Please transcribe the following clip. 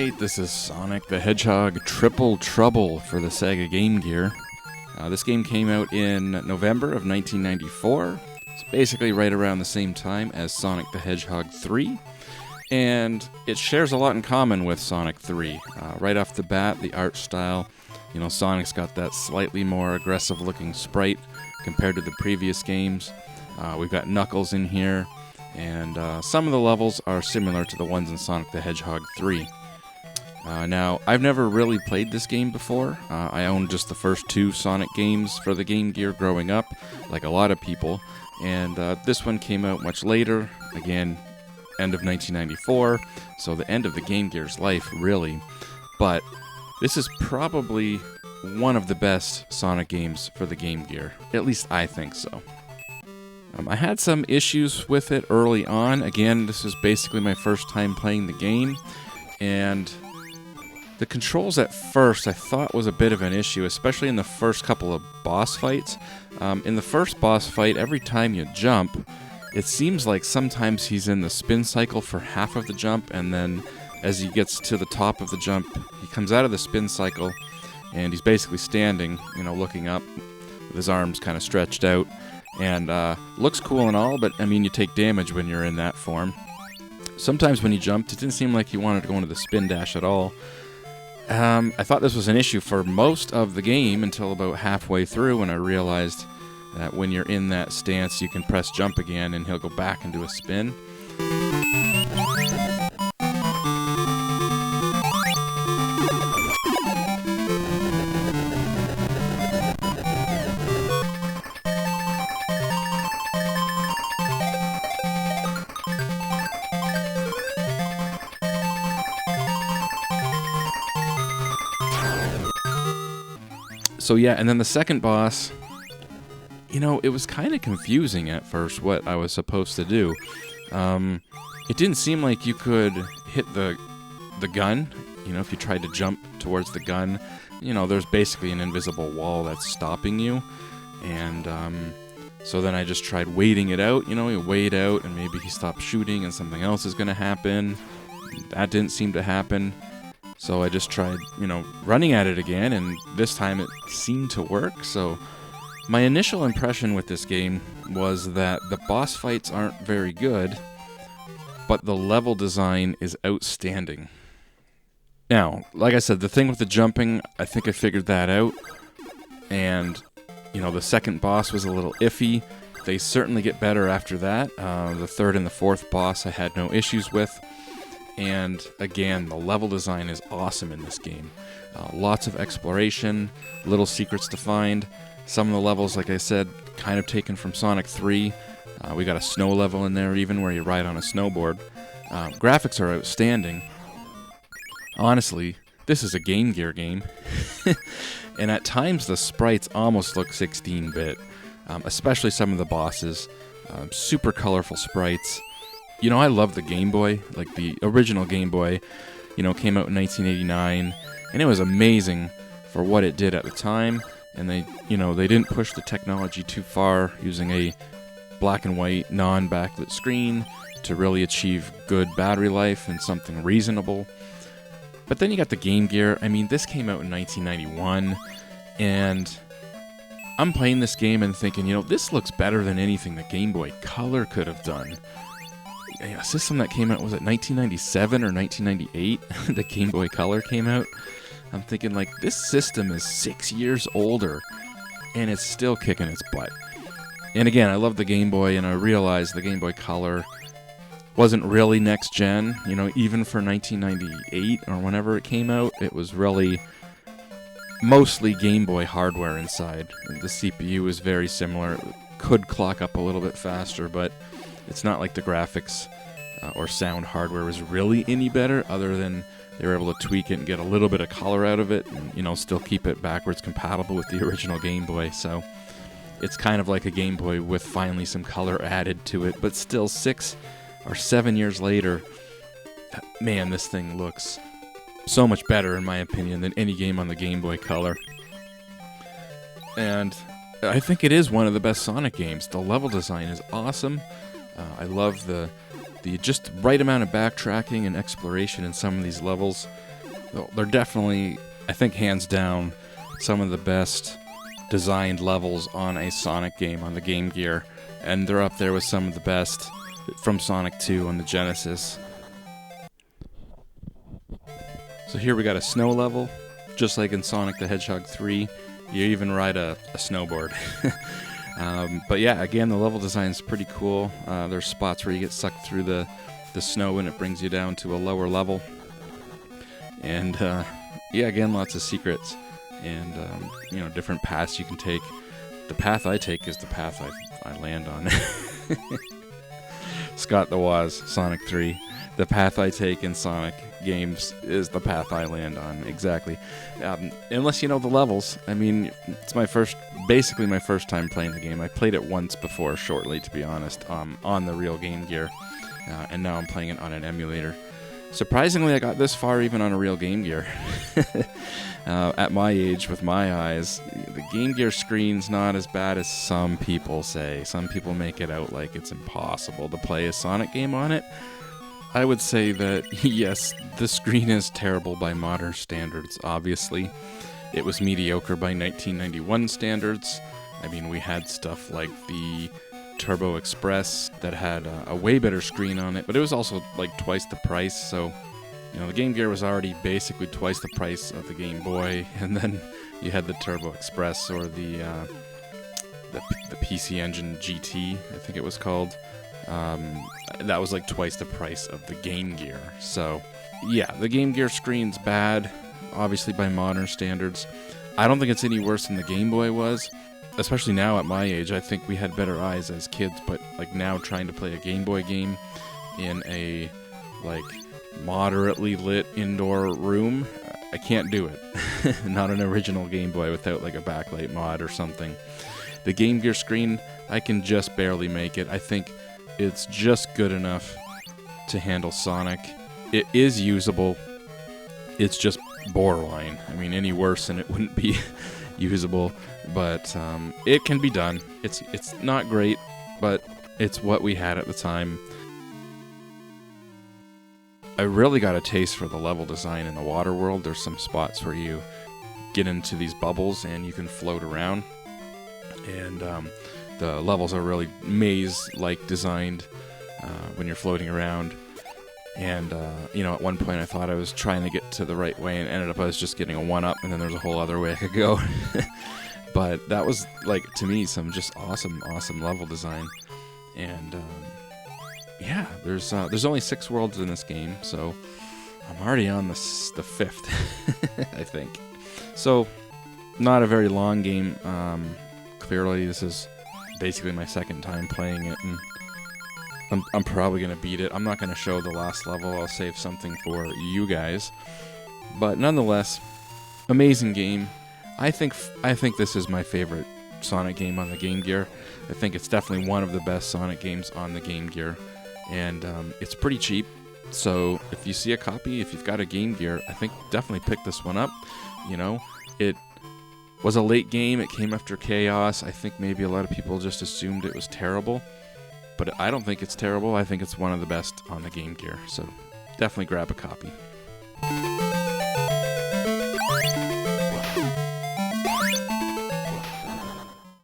Alright, this is Sonic the Hedgehog Triple Trouble for the Sega Game Gear. This game came out in November of 1994. It's basically right around the same time as Sonic the Hedgehog 3. And it shares a lot in common with Sonic 3. Right off the bat, the art style. You know, Sonic's got that slightly more aggressive looking sprite compared to the previous games. We've got Knuckles in here. And some of the levels are similar to the ones in Sonic the Hedgehog 3. Now, I've never really played this game before. I owned just the first two Sonic games for the Game Gear growing up, like a lot of people. And this one came out much later, again, end of 1994, so the end of the Game Gear's life, really. But this is probably one of the best Sonic games for the Game Gear. At least I think so. I had some issues with it early on. Again, this is basically my first time playing the game, and the controls at first I thought was a bit of an issue, especially in the first couple of boss fights. In the first boss fight, every time you jump, it seems like sometimes he's in the spin cycle for half of the jump, and then as he gets to the top of the jump, he comes out of the spin cycle, and he's basically standing, you know, looking up with his arms kind of stretched out. And looks cool and all, but I mean, you take damage when you're in that form. Sometimes when he jumped, it didn't seem like he wanted to go into the spin dash at all. I thought this was an issue for most of the game until about halfway through, when I realized that when you're in that stance, you can press jump again and he'll go back and do a spin. So yeah, and then the second boss, you know, it was kind of confusing at first what I was supposed to do. It didn't seem like you could hit the gun, you know, if you tried to jump towards the gun. You know, there's basically an invisible wall that's stopping you. And so then I just tried waiting it out, you know, you wait out and maybe he stops shooting and something else is going to happen. That didn't seem to happen. So I just tried, you know, running at it again, and this time it seemed to work. So my initial impression with this game was that the boss fights aren't very good, but the level design is outstanding. Now, like I said, the thing with the jumping, I think I figured that out. And, you know, the second boss was a little iffy. They certainly get better after that. The third and the fourth boss I had no issues with. And again, the level design is awesome in this game. Lots of exploration, little secrets to find. Some of the levels, like I said, kind of taken from Sonic 3. We got a snow level in there even where you ride on a snowboard. Graphics are outstanding. Honestly, this is a Game Gear game. And at times the sprites almost look 16-bit, especially some of the bosses. Super colorful sprites. You know, I love the Game Boy, like the original Game Boy, you know, came out in 1989, and it was amazing for what it did at the time, and they didn't push the technology too far using a black and white, non-backlit screen to really achieve good battery life and something reasonable. But then you got the Game Gear. I mean, this came out in 1991, and I'm playing this game and thinking, you know, this looks better than anything the Game Boy Color could have done. A system that came out, was it 1997 or 1998? The Game Boy Color came out. I'm thinking, like, this system is 6 years older, and it's still kicking its butt. And again, I love the Game Boy, and I realized the Game Boy Color wasn't really next gen. You know, even for 1998 or whenever it came out, it was really mostly Game Boy hardware inside. The CPU was very similar. It could clock up a little bit faster, but it's not like the graphics or sound hardware was really any better, other than they were able to tweak it and get a little bit of color out of it, and, you know, still keep it backwards compatible with the original Game Boy. So it's kind of like a Game Boy with finally some color added to it, but still 6 or 7 years later, man, this thing looks so much better, in my opinion, than any game on the Game Boy Color. And I think it is one of the best Sonic games. The level design is awesome. I love the just right amount of backtracking and exploration in some of these levels. they're definitely, I think, hands down, some of the best designed levels on a Sonic game on the Game Gear, and they're up there with some of the best from Sonic 2 on the Genesis. So here we got a snow level, just like in Sonic the Hedgehog 3. You even ride a snowboard. But yeah, again, the level design's pretty cool. There's spots where you get sucked through the snow and it brings you down to a lower level. And yeah, again, lots of secrets and different paths you can take. The path I take is the path I land on. Scott the Woz, Sonic 3. The path I take in Sonic games is the path I land on, exactly. Unless you know the levels. I mean, it's basically my first time playing the game. I played it once before, shortly, to be honest, on the real Game Gear, and now I'm playing it on an emulator. Surprisingly, I got this far even on a real Game Gear. At my age, with my eyes, the Game Gear screen's not as bad as some people say. Some people make it out like it's impossible to play a Sonic game on it. I would say that, yes, the screen is terrible by modern standards, obviously. It was mediocre by 1991 standards. I mean, we had stuff like the Turbo Express that had a way better screen on it, but it was also like twice the price, so, the Game Gear was already basically twice the price of the Game Boy, and then you had the Turbo Express, or the PC Engine GT, I think it was called. That was like twice the price of the Game Gear. So, yeah, the Game Gear screen's bad, obviously by modern standards. I don't think it's any worse than the Game Boy was, especially now at my age. I think we had better eyes as kids, but like now trying to play a Game Boy game in a like moderately lit indoor room, I can't do it. Not an original Game Boy without like a backlight mod or something. The Game Gear screen, I can just barely make it. I think it's just good enough to handle Sonic. It is usable. It's just borderline. I mean, any worse and it wouldn't be usable, but it can be done. It's not great, but it's what we had at the time. I really got a taste for the level design in the water world. There's some spots where you get into these bubbles and you can float around, and the levels are really maze-like designed when you're floating around. And, at one point I thought I was trying to get to the right way and ended up I was just getting a 1-up, and then there's a whole other way I could go. But that was, like, to me, some just awesome level design. And, yeah, there's only 6 worlds in this game, so I'm already on the 5th, I think. So, not a very long game. Clearly, this is basically my second time playing it, and I'm probably going to beat it. I'm not going to show the last level. I'll save something for you guys. But nonetheless, amazing game. I think this is my favorite Sonic game on the Game Gear. I think it's definitely one of the best Sonic games on the Game Gear. And it's pretty cheap. So if you see a copy, if you've got a Game Gear, I think definitely pick this one up. It was a late game. It came after Chaos. I think maybe a lot of people just assumed it was terrible. But I don't think it's terrible. I think it's one of the best on the Game Gear. So definitely grab a copy.